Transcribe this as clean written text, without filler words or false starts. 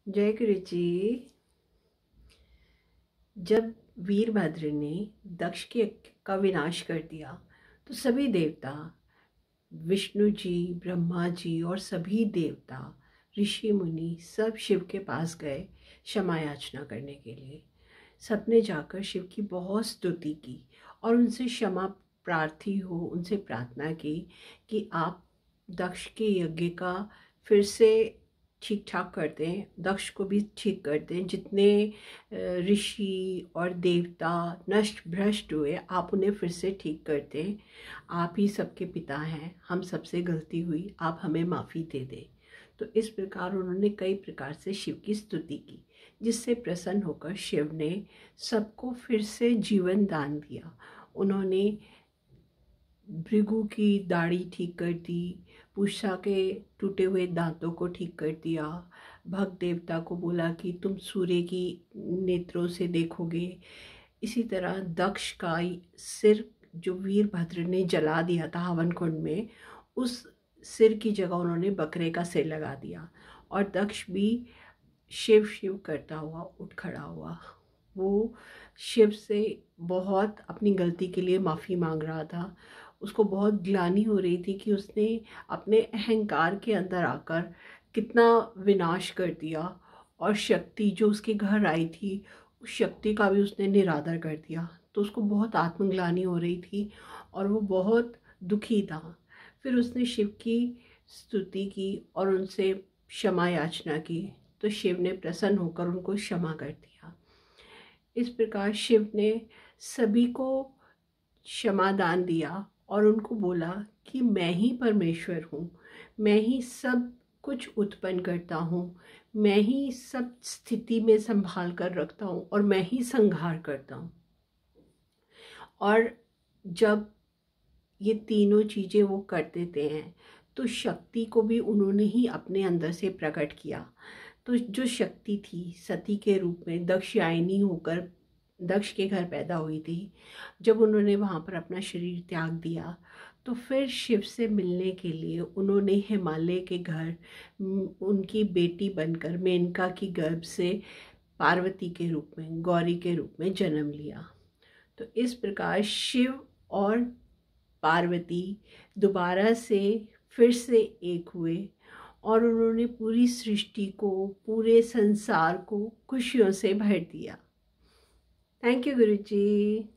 जय गुरु जी। जब वीरभद्र ने दक्ष का विनाश कर दिया तो सभी देवता, विष्णु जी, ब्रह्मा जी और सभी देवता, ऋषि मुनि सब शिव के पास गए क्षमा याचना करने के लिए। सबने जाकर शिव की बहुत स्तुति की और उनसे क्षमा प्रार्थी हो, उनसे प्रार्थना की कि आप दक्ष के यज्ञ का फिर से ठीक ठाक कर दें, दक्ष को भी ठीक कर दें। जितने ऋषि और देवता नष्ट भ्रष्ट हुए, आप उन्हें फिर से ठीक कर दें। आप ही सबके पिता हैं, हम सबसे गलती हुई, आप हमें माफ़ी दे दें। तो इस प्रकार उन्होंने कई प्रकार से शिव की स्तुति की, जिससे प्रसन्न होकर शिव ने सबको फिर से जीवन दान दिया। उन्होंने भृगु की दाढ़ी ठीक कर दी, पूषा के टूटे हुए दांतों को ठीक कर दिया। भग देवता को बोला कि तुम सूर्य की नेत्रों से देखोगे। इसी तरह दक्ष का सिर जो वीरभद्र ने जला दिया था हवन कुंड में, उस सिर की जगह उन्होंने बकरे का सिर लगा दिया। और दक्ष भी शिव शिव करता हुआ उठ खड़ा हुआ। वो शिव से बहुत अपनी गलती के लिए माफ़ी मांग रहा था। उसको बहुत ग्लानि हो रही थी कि उसने अपने अहंकार के अंदर आकर कितना विनाश कर दिया, और शक्ति जो उसके घर आई थी, उस शक्ति का भी उसने निरादर कर दिया। तो उसको बहुत आत्मग्लानि हो रही थी और वो बहुत दुखी था। फिर उसने शिव की स्तुति की और उनसे क्षमा याचना की, तो शिव ने प्रसन्न होकर उनको क्षमा कर दिया। इस प्रकार शिव ने सभी को क्षमा दान दिया और उनको बोला कि मैं ही परमेश्वर हूँ, मैं ही सब कुछ उत्पन्न करता हूँ, मैं ही सब स्थिति में संभाल कर रखता हूँ और मैं ही संहार करता हूँ। और जब ये तीनों चीज़ें वो कर देते हैं तो शक्ति को भी उन्होंने ही अपने अंदर से प्रकट किया। तो जो शक्ति थी सती के रूप में दक्षयायनी होकर दक्ष के घर पैदा हुई थी, जब उन्होंने वहाँ पर अपना शरीर त्याग दिया तो फिर शिव से मिलने के लिए उन्होंने हिमालय के घर उनकी बेटी बनकर मेनका की गर्भ से पार्वती के रूप में, गौरी के रूप में जन्म लिया। तो इस प्रकार शिव और पार्वती दोबारा से फिर से एक हुए और उन्होंने पूरी सृष्टि को, पूरे संसार को खुशियों से भर दिया। Thank you Guru ji.